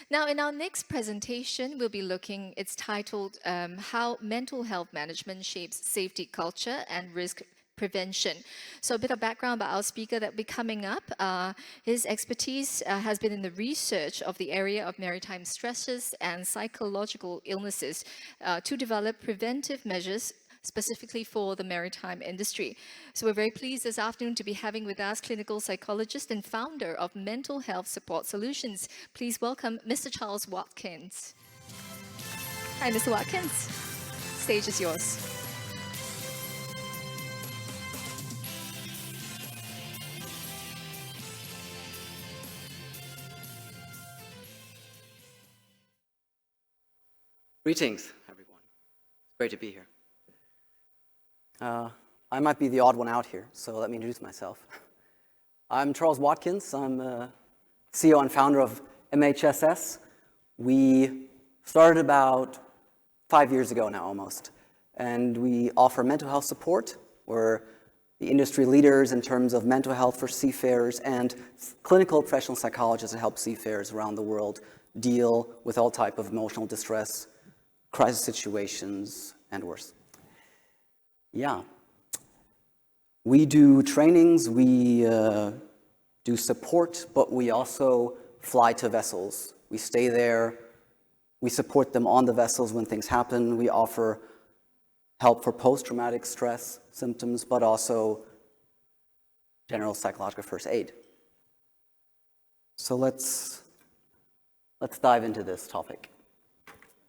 Now, in our next presentation, we'll be looking, it's titled How Mental Health Management Shapes Safety Culture and Risk Prevention. So a bit of background about our speaker that will be coming up. His expertise has been in the research of the area of maritime stresses and psychological illnesses to develop preventive measures specifically for the maritime industry. So we're very pleased this afternoon to be having with us clinical psychologist and founder of Mental Health Support Solutions. Please welcome Mr. Charles Watkins. Hi, Mr. Watkins. Stage is yours. Greetings, everyone. It's great to be here. I might be the odd one out here, so let me introduce myself. I'm Charles Watkins. I'm CEO and founder of MHSS. We started about 5 years ago now, almost, and we offer mental health support. We're the industry leaders in terms of mental health for seafarers and clinical professional psychologists that help seafarers around the world deal with all type of emotional distress, crisis situations, and worse. Yeah. We do trainings, we do support, but we also fly to vessels. We stay there, we support them on the vessels when things happen. We offer help for post-traumatic stress symptoms, but also general psychological first aid. So let's dive into this topic.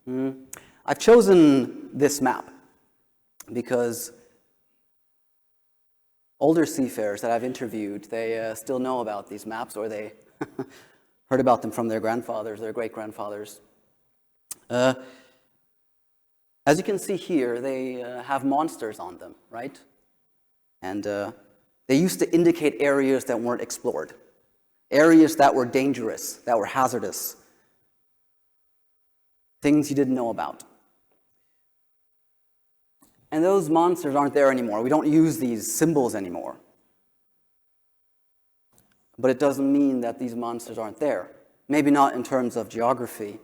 I've chosen this map because older seafarers that I've interviewed, they still know about these maps, or they heard about them from their grandfathers, their great-grandfathers. As you can see here, they have monsters on them, right? And they used to indicate areas that weren't explored, areas that were dangerous, that were hazardous, things you didn't know about. And those monsters aren't there anymore. We don't use these symbols anymore. But it doesn't mean that these monsters aren't there. Maybe not in terms of geography,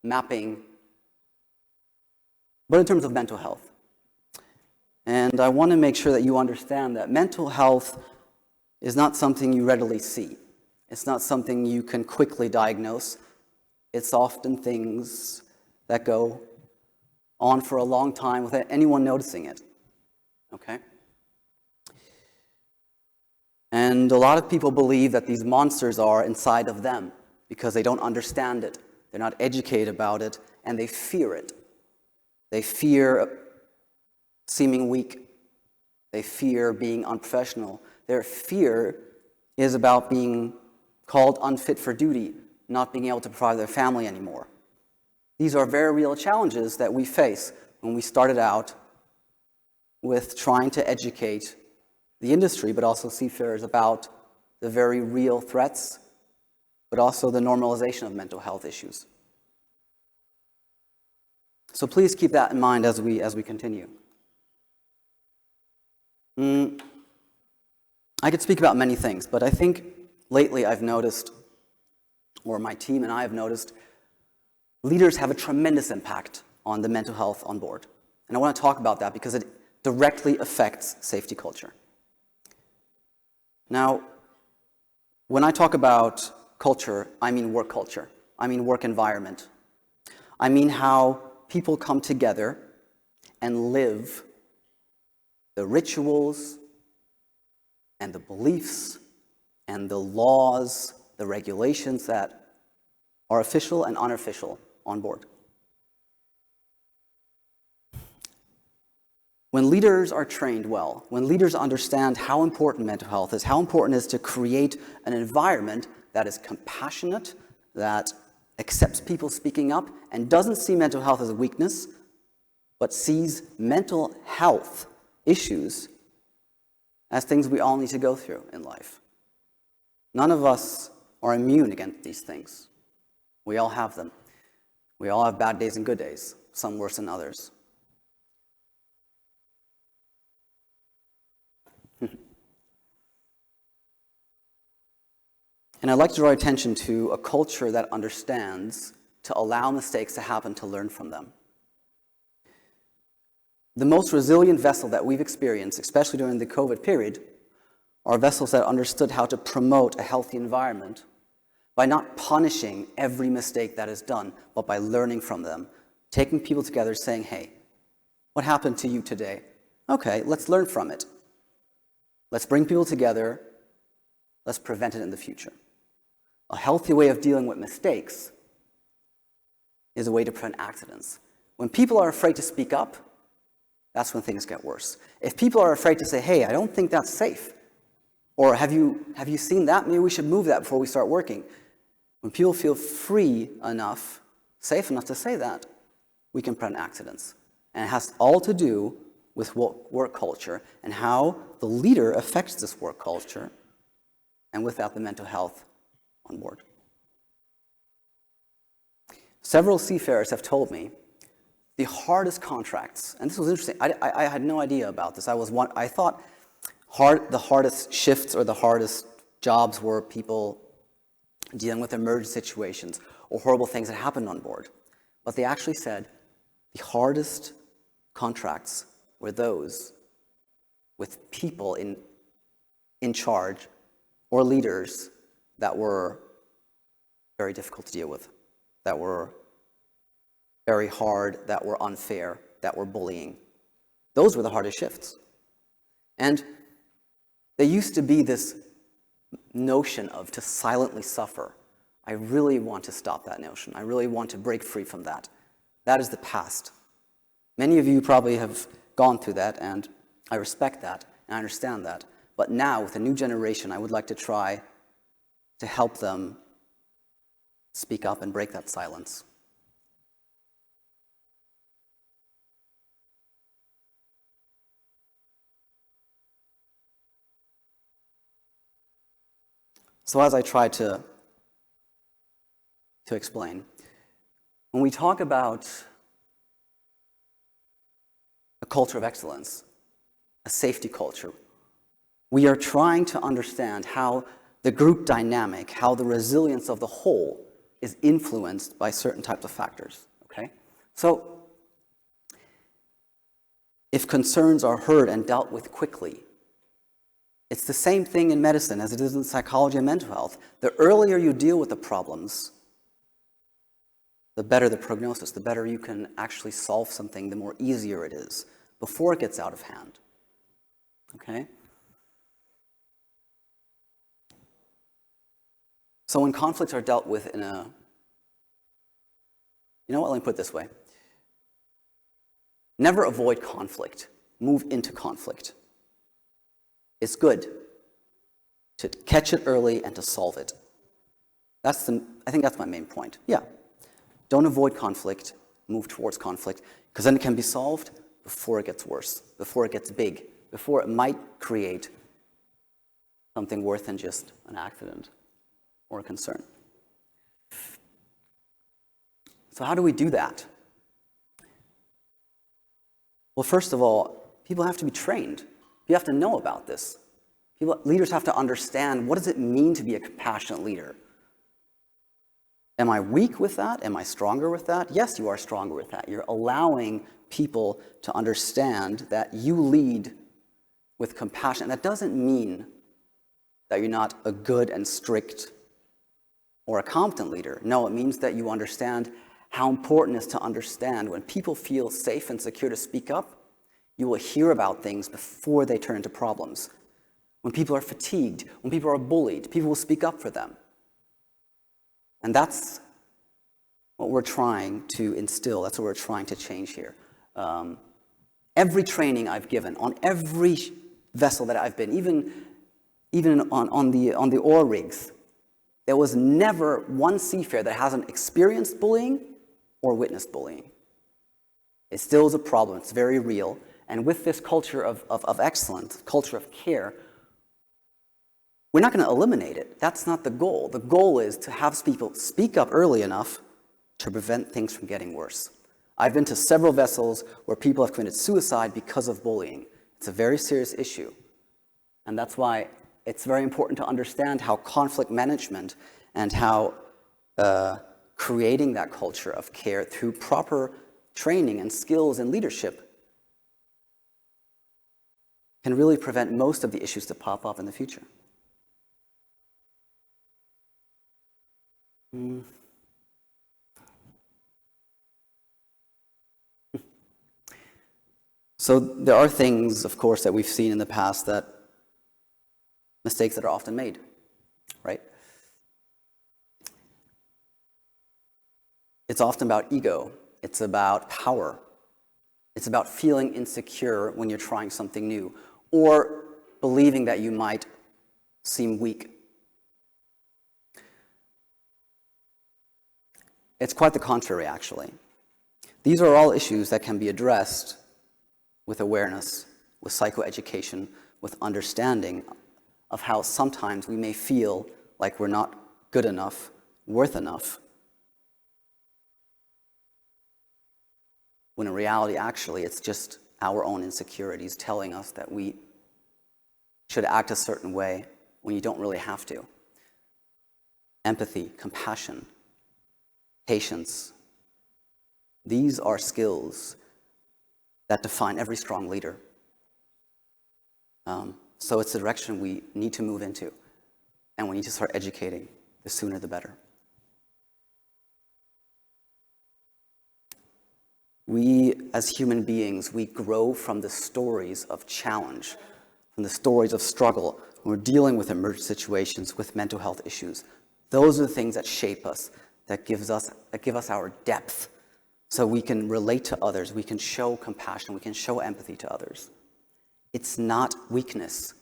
mapping, but in terms of mental health. And I want to make sure that you understand that mental health is not something you readily see. It's not something you can quickly diagnose. It's often things that go on for a long time without anyone noticing it, okay? And a lot of people believe that these monsters are inside of them because they don't understand it, they're not educated about it, and they fear it. They fear seeming weak. They fear being unprofessional. Their fear is about being called unfit for duty, not being able to provide their family anymore. These are very real challenges that we face when we started out with trying to educate the industry, but also seafarers, about the very real threats, but also the normalization of mental health issues. So please keep that in mind as we continue. I could speak about many things, but I think lately I've noticed, or my team and I have noticed, leaders have a tremendous impact on the mental health on board. And I want to talk about that because it directly affects safety culture. Now, when I talk about culture, I mean work culture. I mean work environment. I mean how people come together and live the rituals and the beliefs and the laws, the regulations that are official and unofficial on board. When leaders are trained well, when leaders understand how important mental health is, how important it is to create an environment that is compassionate, that accepts people speaking up, and doesn't see mental health as a weakness, but sees mental health issues as things we all need to go through in life. None of us are immune against these things. We all have them. We all have bad days and good days, some worse than others. And I'd like to draw attention to a culture that understands to allow mistakes to happen, to learn from them. The most resilient vessel that we've experienced, especially during the COVID period, are vessels that understood how to promote a healthy environment by not punishing every mistake that is done, but by learning from them, taking people together, saying, hey, what happened to you today? Okay, let's learn from it. Let's bring people together. Let's prevent it in the future. A healthy way of dealing with mistakes is a way to prevent accidents. When people are afraid to speak up, that's when things get worse. If people are afraid to say, hey, I don't think that's safe, or have you seen that? Maybe we should move that before we start working. When people feel free enough, safe enough to say that, we can prevent accidents. And it has all to do with work culture and how the leader affects this work culture, and with that, the mental health on board. Several seafarers have told me the hardest contracts, and this was interesting, I had no idea about this. I thought the hardest shifts or the hardest jobs were people dealing with emergency situations or horrible things that happened on board. But they actually said the hardest contracts were those with people in charge or leaders that were very difficult to deal with, that were very hard, that were unfair, that were bullying. Those were the hardest shifts. And there used to be this notion of to silently suffer. I really want to stop that notion. I really want to break free from that. That is the past. Many of you probably have gone through that, and I respect that, and I understand that. But now, with a new generation, I would like to try to help them speak up and break that silence. So as I try to explain, when we talk about a culture of excellence, a safety culture, we are trying to understand how the group dynamic, how the resilience of the whole is influenced by certain types of factors, okay? So if concerns are heard and dealt with quickly, it's the same thing in medicine as it is in psychology and mental health. The earlier you deal with the problems, the better the prognosis, the better you can actually solve something, the more easier it is before it gets out of hand. Okay? So when conflicts are dealt with in a, you know what, let me put it this way. Never avoid conflict. Move into conflict. It's good to catch it early and to solve it. I think that's my main point. Yeah. Don't avoid conflict, move towards conflict, because then it can be solved before it gets worse, before it gets big, before it might create something worse than just an accident or a concern. So how do we do that? Well, first of all, people have to be trained. You have to know about this. Leaders have to understand, what does it mean to be a compassionate leader? Am I weak with that? Am I stronger with that? Yes, you are stronger with that. You're allowing people to understand that you lead with compassion. That doesn't mean that you're not a good and strict or a competent leader. No, it means that you understand how important it is to understand when people feel safe and secure to speak up, you will hear about things before they turn into problems. When people are fatigued, when people are bullied, people will speak up for them. And that's what we're trying to instill. That's what we're trying to change here. Every training I've given, on every vessel that I've been, even on the oil rigs, there was never one seafarer that hasn't experienced bullying or witnessed bullying. It still is a problem. It's very real. And with this culture of excellence, culture of care, we're not going to eliminate it. That's not the goal. The goal is to have people speak up early enough to prevent things from getting worse. I've been to several vessels where people have committed suicide because of bullying. It's a very serious issue. And that's why it's very important to understand how conflict management and how creating that culture of care through proper training and skills and leadership can really prevent most of the issues that pop up in the future. So there are things, of course, that we've seen in the past, that mistakes that are often made, right? It's often about ego. It's about power. It's about feeling insecure when you're trying something new, or believing that you might seem weak. It's quite the contrary, actually. These are all issues that can be addressed with awareness, with psychoeducation, with understanding of how sometimes we may feel like we're not good enough, worth enough, when in reality, actually, it's just our own insecurities telling us that we should act a certain way when you don't really have to. Empathy, compassion, patience, these are skills that define every strong leader. So it's the direction we need to move into, and we need to start educating. The sooner the better. We, as human beings, we grow from the stories of challenge, from the stories of struggle, when we're dealing with emergent situations, with mental health issues. Those are the things that shape us, that give us our depth, so we can relate to others, we can show compassion, we can show empathy to others. It's not weakness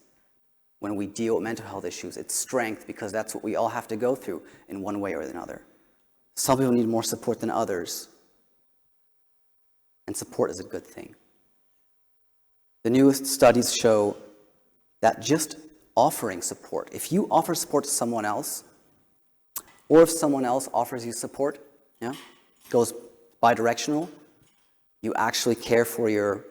when we deal with mental health issues. It's strength, because that's what we all have to go through in one way or another. Some people need more support than others, and support is a good thing. The newest studies show that just offering support, if you offer support to someone else, or if someone else offers you support, goes bidirectional, you actually care for your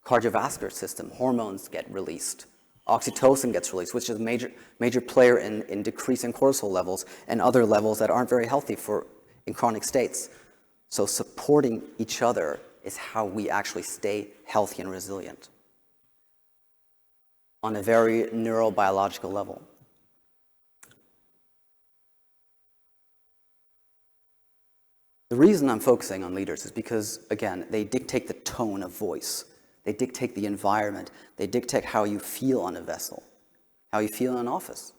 cardiovascular system. Hormones get released. Oxytocin gets released, which is a major player in decreasing cortisol levels and other levels that aren't very healthy in chronic states. So supporting each other is how we actually stay healthy and resilient on a very neurobiological level. The reason I'm focusing on leaders is because, again, they dictate the tone of voice. They dictate the environment. They dictate how you feel on a vessel, how you feel in an office.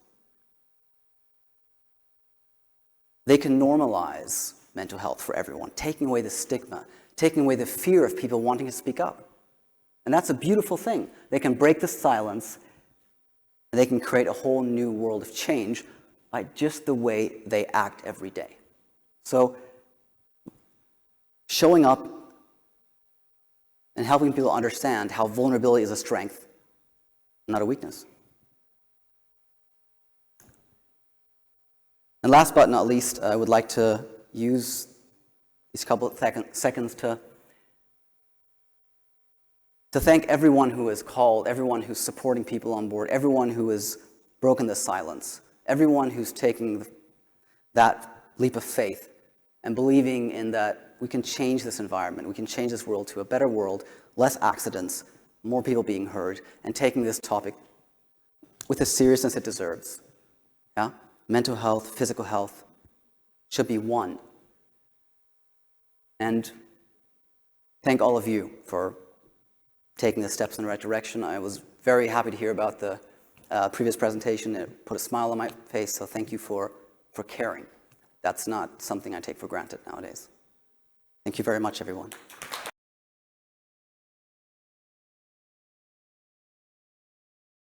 They can normalize mental health for everyone, taking away the stigma, taking away the fear of people wanting to speak up. And that's a beautiful thing. They can break the silence, and they can create a whole new world of change by just the way they act every day. So showing up and helping people understand how vulnerability is a strength, not a weakness. And last but not least, I would like to use these couple of seconds to thank everyone who has called, everyone who's supporting people on board, everyone who has broken the silence, everyone who's taking that leap of faith and believing in that we can change this environment, we can change this world to a better world, less accidents, more people being heard, and taking this topic with the seriousness it deserves. Yeah? Mental health, physical health should be one. And thank all of you for taking the steps in the right direction. I was very happy to hear about the previous presentation. It put a smile on my face, so thank you for caring. That's not something I take for granted nowadays. Thank you very much, everyone.